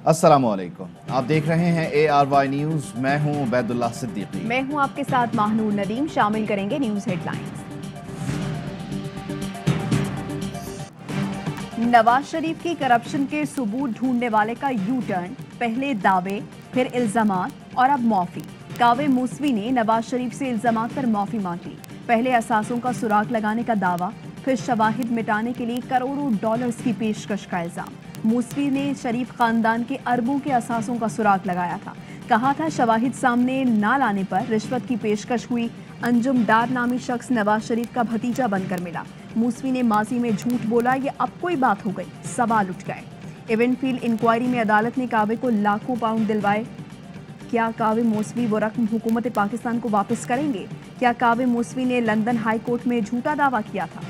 अस्सलामुअलैकुम, आप देख रहे हैं ARY न्यूज़। मैं हूं उबैदुल्लाह सिद्दीकी। मैं हूं आपके साथ माहनूर नदीम। शामिल करेंगे न्यूज़ हेडलाइंस। नवाज शरीफ की करप्शन के सबूत ढूंढने वाले का यू टर्न, पहले दावे फिर इल्जामात और अब माफी। कावे मूसवी ने नवाज शरीफ से इल्जामात पर माफी मांगी। पहले असासों का सुराग लगाने का दावा, फिर शवाहिद मिटाने के लिए करोड़ों डॉलर्स की पेशकश का इल्जाम। मूसवी ने शरीफ खानदान के अरबों के असासों का सुराग लगाया था। कहा था शवाहिद सामने ना लाने पर रिश्वत की पेशकश हुई। अंजुम डार नामी शख्स नवाज शरीफ का भतीजा बनकर मिला। मूसवी ने माजी में झूठ बोला, ये अब कोई बात हो गई, सवाल उठ गए। इवेंटफील्ड इंक्वायरी में अदालत ने कावे को लाखों पाउंड दिलवाए। क्या कावे मूसवी वो रकम हुकूमत पाकिस्तान को वापस करेंगे? क्या कावे मूसवी ने लंदन हाई कोर्ट में झूठा दावा किया था?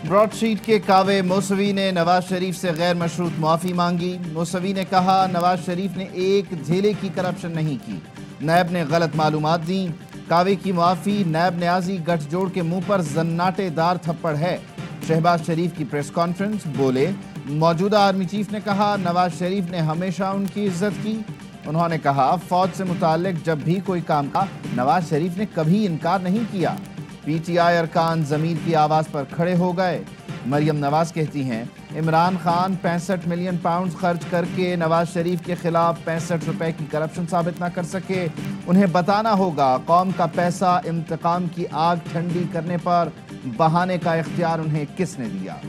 ब्रॉडशीट के कावे मूसवी ने नवाज शरीफ से गैर मशरूत माफ़ी मांगी। मूसवी ने कहा नवाज शरीफ ने एक झेले की करप्शन नहीं की, नैब ने गलत मालूमात दी। कावे की माफ़ी नैब न्याजी गठजोड़ के मुंह पर जन्नाटेदार थप्पड़ है। शहबाज शरीफ की प्रेस कॉन्फ्रेंस, बोले मौजूदा आर्मी चीफ ने कहा नवाज शरीफ ने हमेशा उनकी इज्जत की। उन्होंने कहा फौज से मुताल्लिक जब भी कोई काम का नवाज शरीफ ने कभी इनकार नहीं किया। PTI अरकान ज़मीर की आवाज़ पर खड़े हो गए। मरियम नवाज कहती हैं इमरान खान 65 मिलियन पाउंड खर्च करके नवाज शरीफ के खिलाफ 65 रुपए की करप्शन साबित ना कर सके। उन्हें बताना होगा कौम का पैसा इंतकाम की आग ठंडी करने पर बहाने का इख्तियार उन्हें किसने दिया।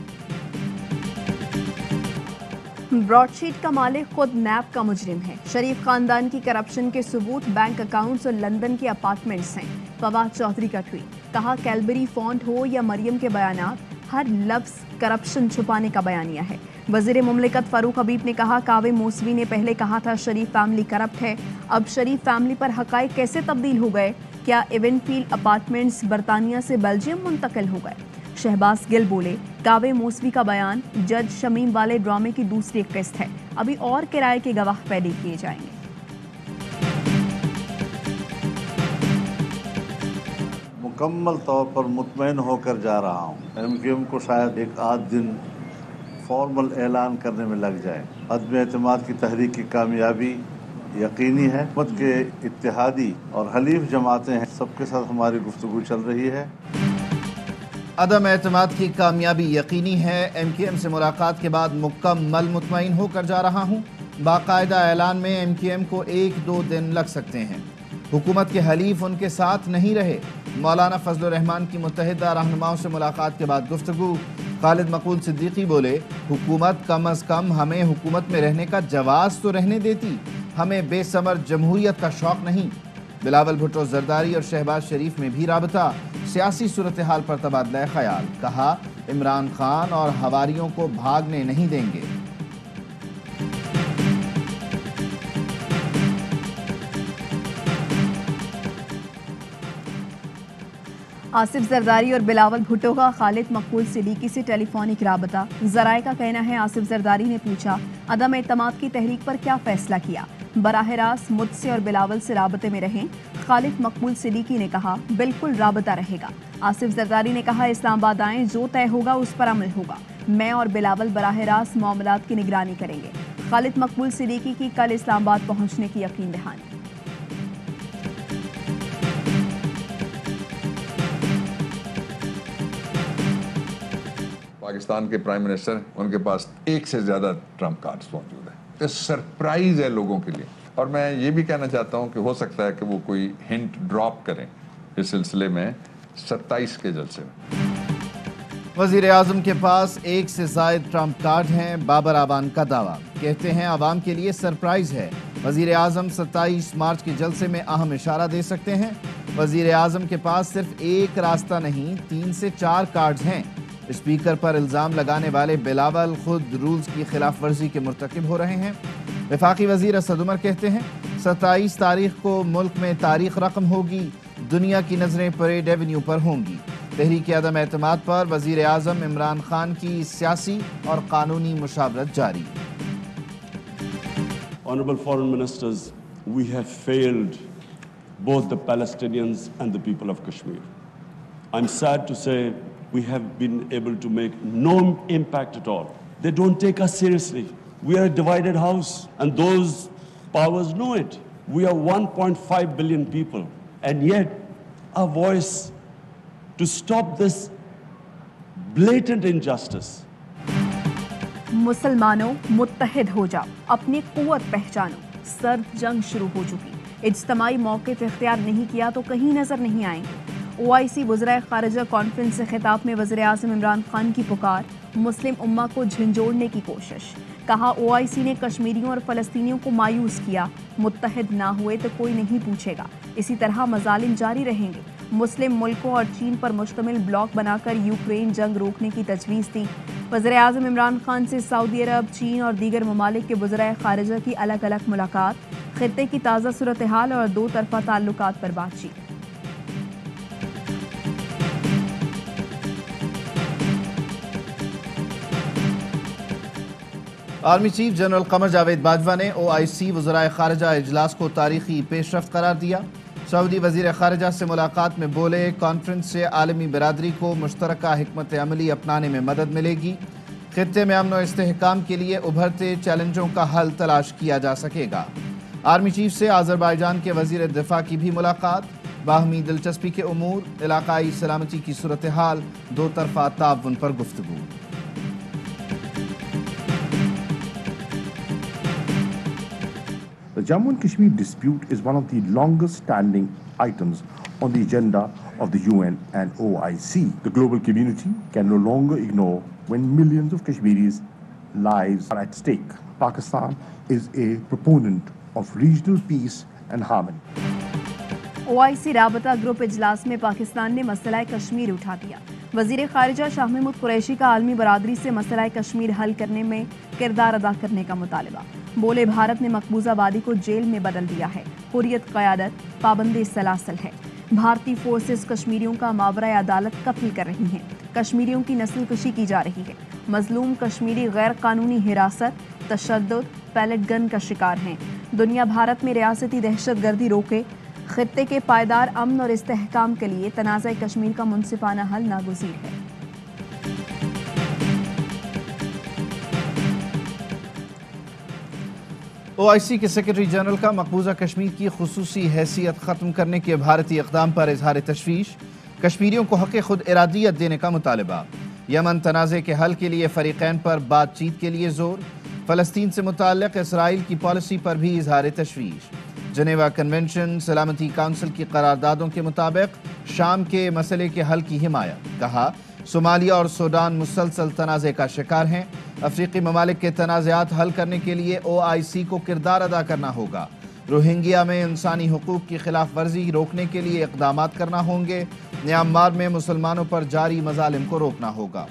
ब्रॉडशीट का मालिक खुद नैब का मुजरिम है। शरीफ खानदान की करप्शन के सबूत बैंक अकाउंट्स और लंदन के अपार्टमेंट्स हैं। फवाद चौधरी का ट्वीट, कहा कैलबरी फॉन्ट हो या मरियम के बयानात, हर लफ्ज करप्शन छुपाने का बयानिया है। वजीर मुमलिकत फारूक हबीब ने कहा कावे मूसवी ने पहले कहा था शरीफ फैमिली करप्ट है, अब शरीफ फैमिली पर हकाइक कैसे तब्दील हो गए? क्या इवेंटफील्ड अपार्टमेंट्स बरतानिया से बेल्जियम मुंतकिल हो गए? शहबाज गिल बोले कावे मूसवी का बयान जज शमीम वाले ड्रामे की दूसरी किस्त है, अभी और किराए के गवाह पैदा किए जाएंगे। मुकम्मल तौर पर मुतमईन होकर जा रहा हूँ। MQM को शायद एक आध दिन फॉर्मल ऐलान करने में लग जाए। अदम एतमाद की तहरीक की कामयाबी यकीनी है। हुकूमत के इत्तेहादी और हलीफ जमातें हैं, सबके साथ हमारी गुफ्तगू चल रही है। अदम एतमाद की कामयाबी यकीनी है। MQM से मुलाकात के बाद मुकम्मल मुतमईन होकर जा रहा हूँ। बाकायदा ऐलान में MQM को 1-2 दिन लग सकते हैं। हुकूमत के हलीफ उनके साथ नहीं रहे। मौलाना फजलुर रहमान की मुत्तहिदा रहनुमाओं से मुलाकात के बाद गुफ्तगू। खालिद मकबूल सिद्दीकी बोले हुकूमत कम अज़ कम हमें हुकूमत में रहने का जवाज़ तो रहने देती, हमें बेसमर जमहूरियत का शौक़ नहीं। बिलावल भुट्टो जरदारी और शहबाज शरीफ में भी राबता, सियासी सूरत हाल पर तबादला ख्याल। कहा इमरान खान और हवारियों को भागने नहीं देंगे। आसिफ जरदारी और बिलावल भुट्टो का खालिद मकबूल सिद्दीकी से टेलीफोनिक राबता। ज़राए का कहना है आसिफ जरदारी ने पूछा अदम एतमाद की तहरीक पर क्या फैसला किया, बराह रास्त मुझसे और बिलावल से राबते में रहें। खालिद मकबूल सिद्दीकी ने कहा बिल्कुल राबता रहेगा। आसिफ जरदारी ने कहा इस्लामाबाद आएँ, जो तय होगा उस पर अमल होगा। मैं और बिलावल बराह रास्त मामलात की निगरानी करेंगे। खालिद मकबूल सिद्दीकी की कल इस्लामाबाद पहुँचने की यकीन दहानी। पाकिस्तान के प्राइम मिनिस्टर, उनके पास एक से ज़्यादा ट्रम्प कार्ड्स मौजूद हैं। तो सरप्राइज़ है लोगों के लिए। और मैं ये भी कहना चाहता हूँ कि हो सकता है कि वो कोई हिंट ड्रॉप करें इस सिलसिले में 27 के जलसे में। वज़ीर आज़म के पास एक से ज़ायद ट्रम्प कार्ड हैं। बाबर आवान का दावा, कहते हैं आवाम के लिए सरप्राइज़ है। वज़ीर आज़म 27 मार्च के जलसे में अहम इशारा दे सकते हैं। वज़ीर आज़म के पास सिर्फ एक रास्ता नहीं, 3 से 4 कार्ड्स हैं। स्पीकर पर इल्ज़ाम लगाने वाले बिलावल खुद रूल्स की खिलाफ वर्जी के मुर्तकिब हो रहे हैं। वफाकी वज़ीर असद उमर कहते हैं 27 तारीख को मुल्क में तारीख रकम होगी, दुनिया की नज़रें परेड एवेन्यू पर होंगी। तहरीक अदम एतमाद पर वज़ीर आज़म इमरान खान की सियासी और कानूनी मुशावरत जारी। Honorable Foreign Ministers, we have failed both the Palestinians and the people of Kashmir. I'm sad to say we have been able to make no impact at all. They don't take us seriously. We are a divided house, and those powers know it. We are 1.5 billion people, and yet our voice to stop this blatant injustice. मुसलमानों मुत्तहिद हो जाओ, अपनी कुव्वत पहचानो, सर्द जंग शुरू हो चुकी। इज्तमाई मौक़िफ़ इख्तियार नहीं किया तो कहीं नजर नहीं आएंगे। OIC वज़राए ख़ारिजा कॉन्फ्रेंस से खिताब में वज़ीर आज़म इमरान खान की पुकार, मुस्लिम उम्मा को झंझोड़ने की कोशिश। कहा OIC ने कश्मीरियों और फ़लस्तीनियों को मायूस किया, मुत्तहिद ना हुए तो कोई नहीं पूछेगा, इसी तरह मज़ालिम जारी रहेंगे। मुस्लिम मुल्कों और चीन पर मुश्तमिल ब्लॉक बनाकर यूक्रेन जंग रोकने की तजवीज़ थी। वज़ीर आज़म इमरान खान से सऊदी अरब, चीन और दीगर ममालिक के वज़राए ख़ारिजा की अलग अलग मुलाकात, ख़ित्ते की ताज़ा सूरत हाल और दो तरफ़ा ताल्लुकात पर बातचीत। Army chief general Qamar Javed Bajwa ने OIC वज़राए ख़ारिजा इजलास को तारीखी पेशरफ्त करार दिया। सऊदी वज़ीर ख़ारिजा से मुलाकात में बोले, कॉन्फ्रेंस से आलमी बिरादरी को मुश्तरका हिकमत अमली अपनाने में मदद मिलेगी। खित्ते में अमन और इस्तेहकाम के लिए उभरते चैलेंजों का हल तलाश किया जा सकेगा। आर्मी चीफ से आज़रबाईजान के वज़ीर दिफ़ा की भी मुलाकात, बाहमी दिलचस्पी के उमूर, इलाकाई सलामती की सूरत हाल, दो तरफ़ा ताउन पर गुफ्तगू। The Jammu and Kashmir dispute is one of the longest standing items on the agenda of the UN and OIC. The global community can no longer ignore when millions of Kashmiris' lives are at stake. Pakistan is a proponent of regional peace and harmony. OIC राबता group इजलास में पाकिस्तान ने मसला कश्मीर उठा दिया। वज़ीर ख़ारिजा शाह महमूद कुरैशी का आलमी बरादरी से मसला कश्मीर हल करने में किरदार अदा करने का मुतालबा। बोले, भारत ने मकबूजा वादी को जेल में बदल दिया है, हुर्रियत क़यादत पाबंदी सलासल है। भारतीय फोर्सेस कश्मीरियों का मावरा अदालत कत्ल कर रही हैं, कश्मीरियों की नस्ल कशी की जा रही है। मजलूम कश्मीरी गैर कानूनी हिरासत, तशद्दुद, पैलेट गन का शिकार हैं। दुनिया भारत में रियासती दहशतगर्दी रोके, खित्ते के पायदार अमन और इस्तेहकाम के लिए तनाज़ा कश्मीर का मुनसिफाना हल नागुज़ीर है। OIC के सेक्रेटरी जनरल का मकबूजा कश्मीर की खुसूसी हैसियत ख़त्म करने के भारतीय इक़दाम पर इजहार तशवीश, कश्मीरियों को हक़ खुद इरादियत देने का मुतालबा। यमन तनाज़े के हल के लिए फ़रीक़ैन पर बातचीत के लिए ज़ोर, फ़लस्तीन से मुताल्लिक़ इसराइल की पॉलिसी पर भी इजहार तशवीश। जनेवा कन्वेंशन, सलामती काउंसिल की करारदादों के मुताबिक शाम के मसले के हल की हिमायत। कहा, सोमालिया और सूडान मुसलसल तनाज़े का शिकार हैं। अफ्रीकी ममालिक के तनाज़ात हल करने के लिए OIC को किरदार अदा करना होगा। रोहिंग्या में इंसानी हुकूक की खिलाफ वर्जी रोकने के लिए इक़दामात करना होंगे। म्यांमार में मुसलमानों पर जारी मज़ालिम को रोकना होगा।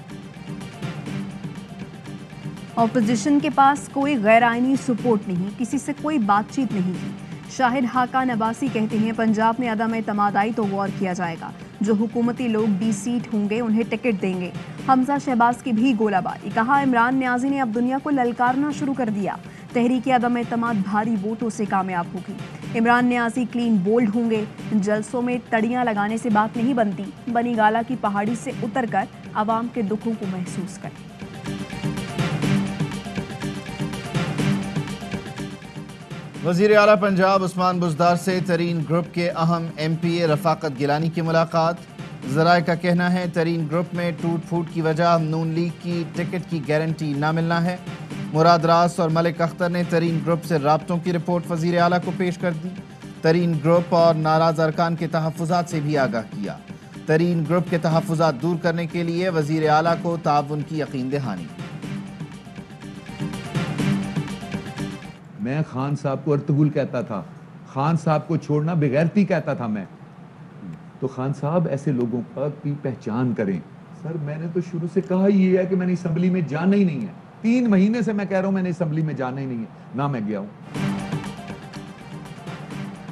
ऑपोजिशन के पास कोई गैर आइनी सपोर्ट नहीं, किसी से कोई बातचीत नहीं की। शाहिद हाकान अब्बासी कहते हैं, पंजाब में अदम एतमाद आई तो गौर किया जाएगा। जो हुकूमती लोग डी-सीट होंगे उन्हें टिकट देंगे। हमजा शहबाज की भी गोलाबारी। कहा, इमरान न्याजी ने अब दुनिया को ललकारना शुरू कर दिया। तहरीक अदम एतमाद भारी वोटों से कामयाब होगी। इमरान न्याजी क्लीन बोल्ड होंगे। जलसों में तड़ियां लगाने से बात नहीं बनती, बनी गाला की पहाड़ी से उतरकर आवाम के दुखों को महसूस करें। वज़ीर आला पंजाब उस्मान बुज़दार से तरीन ग्रुप के अहम MPA रफ़ाकत गिलानी की मुलाकात। ज़राए का कहना है, तरीन ग्रुप में टूट फूट की वजह नून लीग की टिकट की गारंटी ना मिलना है। मुराद रास और मलिक अख्तर ने तरीन ग्रुप से राब्तों की रिपोर्ट वज़ीर आला को पेश कर दी। तरीन ग्रुप और नाराज़ अरकान के तहफ़्फ़ुज़ात से भी आगाह किया। तरीन ग्रुप के तहफ़्फ़ुज़ात दूर करने के लिए वज़ीर आला को ताउन की यकीन दहानी। मैं खान साहब को अर्तुगुल कहता था, खान साहब को छोड़ना बेगैरती कहता था मैं। तो खान साहब ऐसे लोगों की पहचान करें। सर, मैंने तो शुरू से कहा ही है कि मैंने असम्बली में जाना ही नहीं है। 3 महीने से मैं कह रहा हूं मैंने असम्बली में जाना ही नहीं है, ना मैं गया हूं।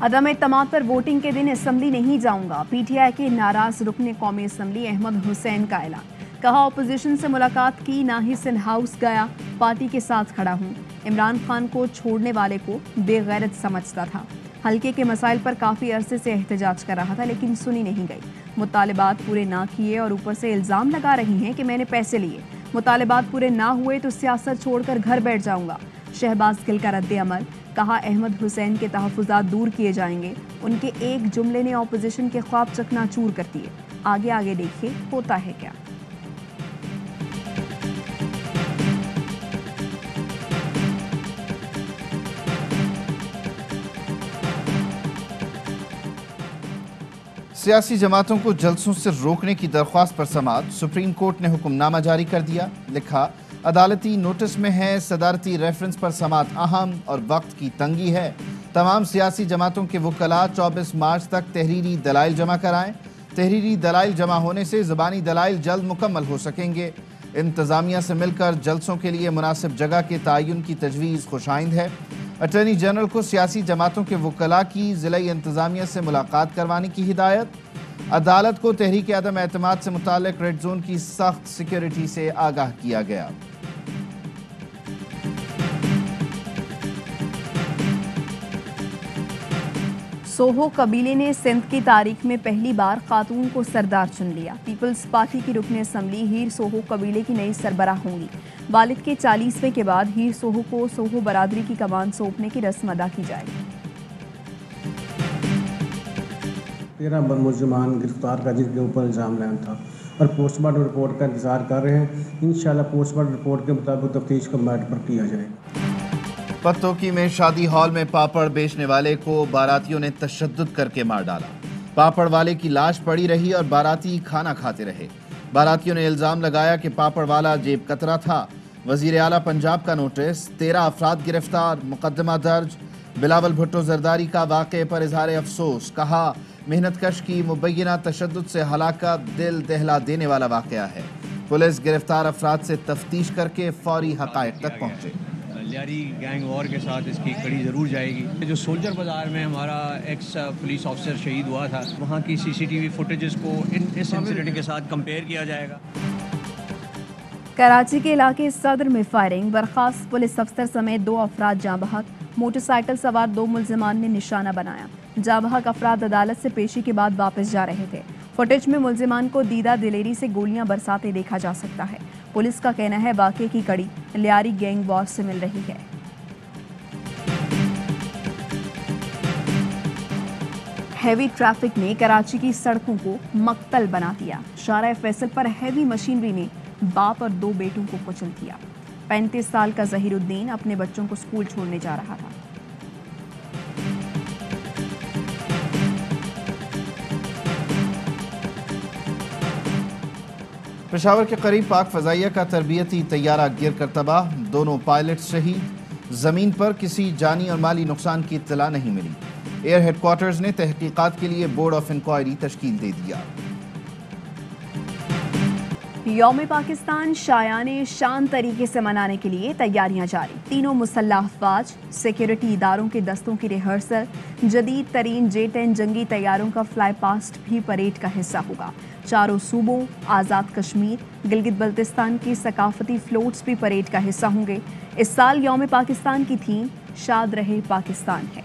अदम एतमाद पर वोटिंग के दिन असम्बली नहीं जाऊंगा। PTI के नाराज रुकने कौमी असम्बली अहमद हुसैन का ऐलान। कहा, ऑपोजिशन से मुलाकात की, ना ही सिंध हाउस गया, पार्टी के साथ खड़ा हूं। इमरान खान को छोड़ने वाले को बेगैरत समझता था। हल्के के मसाइल पर काफ़ी अरसे से एहतजाज कर रहा था, लेकिन सुनी नहीं गई। مطالبات پورے نہ کیے اور اوپر سے الزام لگا رہی ہیں کہ میں نے پیسے لیے، مطالبات پورے نہ ہوئے تو سیاست چھوڑ کر گھر بیٹھ جاؤں گا۔ شہباز گل کا رد عمل، کہا احمد حسین کے تحفظات دور کیے جائیں گے، ان کے ایک جملے نے اپوزیشن کے خواب چکنا چور کر دیے۔ آگے دیکھیے ہوتا ہے کیا۔ سیاسی جماعتوں کو جلسوں سے روکنے کی درخواست پر سماعت، سپریم کورٹ نے حکم نامہ جاری کر دیا۔ لکھا عدالتی نوٹس میں ہے، صدارتی ریفرنس پر سماعت اہم اور وقت کی تنگی ہے۔ تمام سیاسی جماعتوں کے وکلاء 24 مارچ تک تحریری دلائل جمع کرائیں۔ تحریری دلائل جمع ہونے سے زبانی دلائل جلد مکمل ہو سکیں گے۔ انتظامیہ سے مل کر جلسوں کے لیے مناسب جگہ کے تعین کی تجویز خوش آئند ہے۔ اٹارنی جنرل کو سیاسی جماعتوں کے وکلاء کی ضلعی انتظامیہ سے ملاقات کروانے کی ہدایت۔ عدالت کو تحریک عدم اعتماد سے متعلق ریڈ زون کی سخت سیکیورٹی سے آگاہ کیا گیا۔ سوہو قبیلے نے سندھ کی تاریخ میں پہلی بار خاتون کو سردار چن لیا۔ پیپلز پارٹی کی رکن اسمبلی ہیر سوہو قبیلے کی نئی سربراہ ہوں گی۔ والد کے 40ویں کے بعد ہیر سوہو کو سوہو برادری کی کمان سونپنے کی رسم ادا کی جائے گی۔ 13 ملزمان گرفتار کا جن کے اوپر الزام لائن تھا اور پوسٹ مارٹم رپورٹ کا انتظار کر رہے ہیں۔ انشاءاللہ پوسٹ مارٹم رپورٹ کے مطابق تفتیش کا میٹ پر کیا جائے گا۔ پتوکی میں شادی ہال میں پاپڑ بیچنے والے کو باراتیوں نے تشدد کر کے مار ڈالا۔ پاپڑ والے کی لاش پڑی رہی اور باراتی کھانا کھاتے رہے۔ باراتیوں نے الزام لگایا کہ پاپڑ والا جیب کترا تھا۔ وزیر اعلیٰ پنجاب کا نوٹس، 13 افراد گرفتار، مقدمہ درج۔ بلاول بھٹو زرداری کا واقعے پر اظہار افسوس، کہا محنت کش کی مبینہ تشدد سے ہلاکت دل دہلا دینے والا واقعہ ہے۔ پولیس گرفتار افراد سے تفتیش کر کے فوری حقائق تک پہنچے۔ لیاری گینگ وار کے ساتھ اس کی کڑی ضرور جائے گی۔ جو سولجر بازار میں ہمارا ایکس پولیس آفیسر شہید ہوا تھا، وہاں کی CCTV فوٹیجز کو اس انسیڈنٹ کے ساتھ کمپیئر کیا جائے گا۔ کراچی کے علاقے صدر میں فائرنگ، برخاست پولیس افسر سمیت 2 افراد جاں بحق، موٹر سائیکل سوار 2 ملزمان نے نشانہ بنایا۔ جاں بحق افراد عدالت سے پیشی کے بعد واپس جا رہے تھے۔ فوٹیج میں ملزمان کو دیدہ دلیری سے گولیاں برساتے دیکھا جا سکتا ہے۔ پولیس کا کہنا ہے واقعے کی کڑی لیاری گینگ وار سے مل رہی ہے۔ ہیوی ٹریفک نے کراچی کی سڑکوں کو مقتل بنا دیا۔ شارع فیصل پر ہیوی مشینری نے باپ اور 2 بیٹوں کو کچل دیا۔ 35 سال کا ظہیر الدین اپنے بچوں کو اسکول چھوڑنے جا رہا تھا۔ پشاور کے قریب پاک فضائیہ کا تربیتی طیارہ گر کر تباہ، 2 پائلٹ شہید۔ زمین پر کسی جانی اور مالی نقصان کی اطلاع نہیں ملی۔ ایئر ہیڈ کوارٹرز نے تحقیقات کے لیے بورڈ آف انکوائری تشکیل دے دیا۔ یوم پاکستان شایان شان طریقے سے منانے کے لیے تیاریاں جاری۔ تینوں مسلح افواج، سیکیورٹی اداروں کے دستوں کی ریہرسل، جدید ترین J-10 جنگی طیاروں کا فلائی پاسٹ بھی پریڈ کا حصہ ہوگا۔ 4 صوبوں، آزاد کشمیر، گلگت بلتستان کی ثقافتی فلوٹس بھی پریڈ کا حصہ ہوں گے۔ اس سال یوم پاکستان کی تھیم شاد رہے پاکستان ہے۔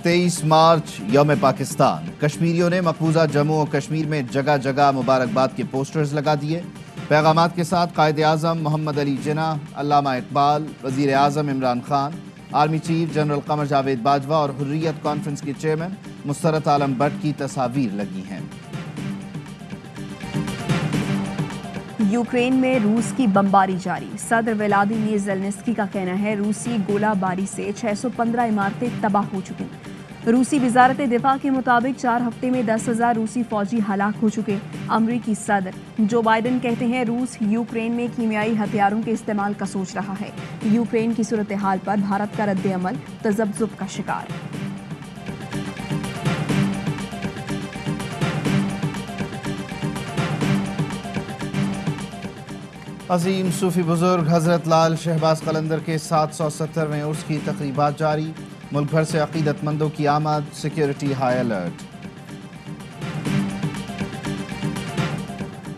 تیئیس مارچ یوم پاکستان، کشمیریوں نے مقبوضہ جموں و کشمیر میں جگہ جگہ مبارکباد کے پوسٹرز لگا دیے۔ پیغامات کے ساتھ قائد اعظم محمد علی جناح، علامہ اقبال، وزیر اعظم Imran Khan, army chief general Qamar Javed Bajwa اور حریت کانفرنس کے چیئرمین مسرت عالم بٹ کی تصاویر لگی ہیں۔ یوکرین میں روس کی بمباری جاری، صدر ولادیمیر زیلنسکی کا کہنا ہے روسی گولہ باری سے 615 عمارتیں تباہ ہو چکی۔ روسی وزارت دفاع کے مطابق 4 ہفتے میں 10,000 روسی فوجی ہلاک ہو چکے۔ امریکی صدر جو بائیڈن کہتے ہیں روس یوکرین میں کیمیائی ہتھیاروں کے استعمال کا سوچ رہا ہے۔ یوکرین کی صورتحال پر بھارت کا رد عمل تذبذب کا شکار۔ عظیم صوفی بزرگ حضرت لال شہباز قلندر کے 770ویں عرس کی تقریبات جاری، ملک بھر سے عقیدت مندوں کی آمد، security high alert.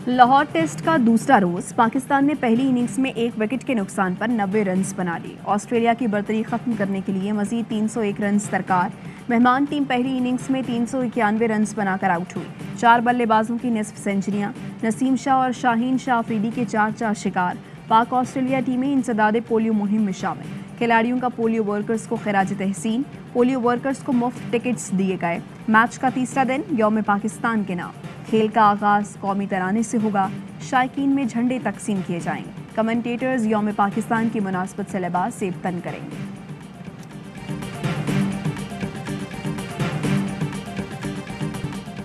Lahore test का दूसरा रोज पाकिस्तान ने पहली इनिंग्स में 1 विकेट के नुकसान पर 90 रन्स बना लिए। ऑस्ट्रेलिया की बर्तरी खत्म करने के लिए मजीद 301 रन्स दरकार। मेहमान टीम पहली इनिंग्स में 391 रन्स बनाकर आउट हुई। 4 बल्लेबाजों की निस्फ सेंचुरियां, नसीम शाह और शाहीन शाह अफरीदी के 4 शिकार। पाक ऑस्ट्रेलिया टीमें इंसदादे पोलियो मुहिम में शामिल। खिलाड़ियों का पोलियो वर्कर्स को खिराज तहसीन। पोलियो वर्कर्स को मुफ्त टिकट्स दिए गए। मैच का तीसरा दिन यौम पाकिस्तान के नाम। खेल का आगाज कौमी तराने से होगा। शायकीन में झंडे तकसीम किए जाएंगे। कमेंटेटर्स यौम पाकिस्तान की मुनासबत से लिबास से तन करेंगे।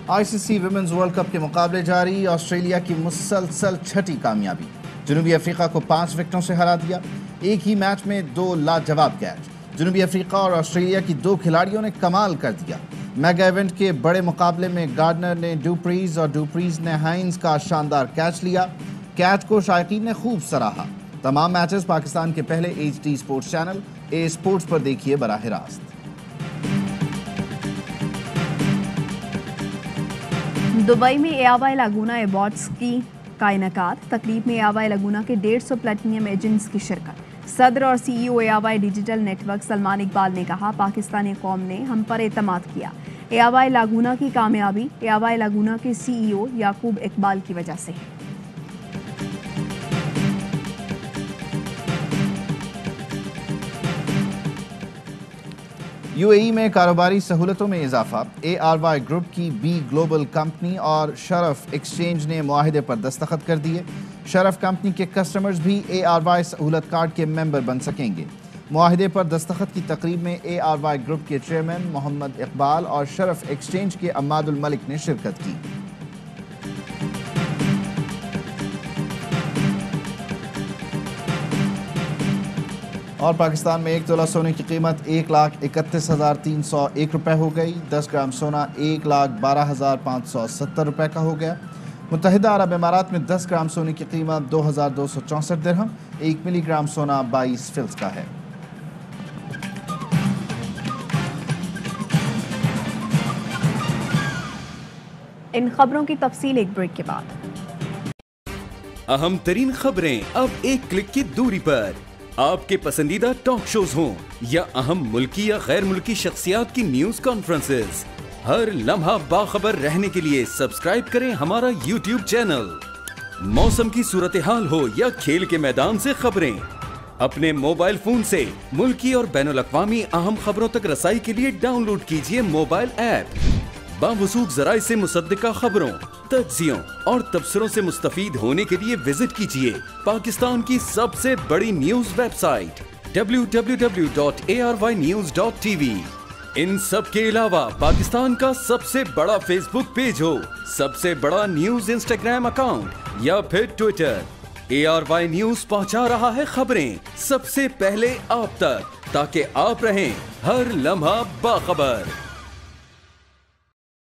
आईसीसी विमेंस वर्ल्ड कप के मुकाबले जारी। ऑस्ट्रेलिया की मुसलसल छठी कामयाबी। जनूबी अफ्रीका को 5 विकेटों से हरा दिया। एक ही मैच में 2 लाजवाब कैच। जनूबी अफ्रीका और ऑस्ट्रेलिया की 2 खिलाड़ियों ने कमाल कर दिया। मेगा इवेंट के बड़े मुकाबले में गार्डनर ने डुप्रीज और डुप्रीज ने हाइंस का शानदार कैच लिया। कैच को शायकीन ने खूब सराहा। तमाम मैचेस पाकिस्तान के पहले HD स्पोर्ट्स चैनल ए स्पोर्ट्स पर देखिए बराह रास्त। दुबई में एआवाई लागूना अवार्ड्स का इनेकाद। तकरीब में एआवाई लागूना के 150 प्लेटिनियम एजेंट्स की शिरकत। सदर और CEO ARY Digital Network Salman Iqbal ने कहा, पाकिस्तानी कौम ने हम पर एतमाद किया। एआवाई लागूना की कामयाबी एआवाई लागूना के CEO याकूब इकबाल की वजह से है। UAE में कारोबारी सहूलतों में इजाफा। ARY ग्रुप की B ग्लोबल कंपनी और शरफ एक्सचेंज ने मुआहिदे पर दस्तखत कर दिए। शरफ कंपनी के कस्टमर्स भी ARY सहूलत कार्ड के मेंबर बन सकेंगे। मुआहिदे पर दस्तखत की तकरीब में ARY ग्रुप के चेयरमैन मोहम्मद इकबाल और शरफ एक्सचेंज के अम्मादुल मलिक ने शिरकत की। और पाकिस्तान में 1 तोला सोने की कीमत 1,31,301 रुपये हो गई। 10 ग्राम सोना 1,12,570 रुपये का हो गया। मुत्तहिदा अरब इमारात में 10 ग्राम सोने की कीमत 2,264 दिरहम। 1 मिलीग्राम सोना 22 फिल्स का है। इन खबरों की तफसील एक ब्रेक के बाद। अहम तरीन खबरें अब एक क्लिक की दूरी पर। आपके पसंदीदा टॉक शोज हों या अहम मुल्की या गैर मुल्की शख्सियात की न्यूज कॉन्फ्रेंसेस, हर लम्हा बाखबर रहने के लिए सब्सक्राइब करें हमारा YouTube चैनल। मौसम की सूरत हाल हो या खेल के मैदान से खबरें, अपने मोबाइल फोन से मुल्की और बैनुल अक़वामी अहम खबरों तक रसाई के लिए डाउनलोड कीजिए मोबाइल ऐप। बावसूख ज़राए से मुसद्दिका खबरों, तज्ज़ियों और तबसरों से मुस्तफीद होने के लिए विजिट कीजिए पाकिस्तान की सबसे बड़ी न्यूज वेबसाइट www.arvynews.tv। इन सब के अलावा पाकिस्तान का सबसे बड़ा फेसबुक पेज हो, सबसे बड़ा न्यूज इंस्टाग्राम अकाउंट या फिर ट्विटर, ARY न्यूज पहुंचा रहा है खबरें सबसे पहले आप तक, ताकि आप रहें हर लम्हा बाखबर।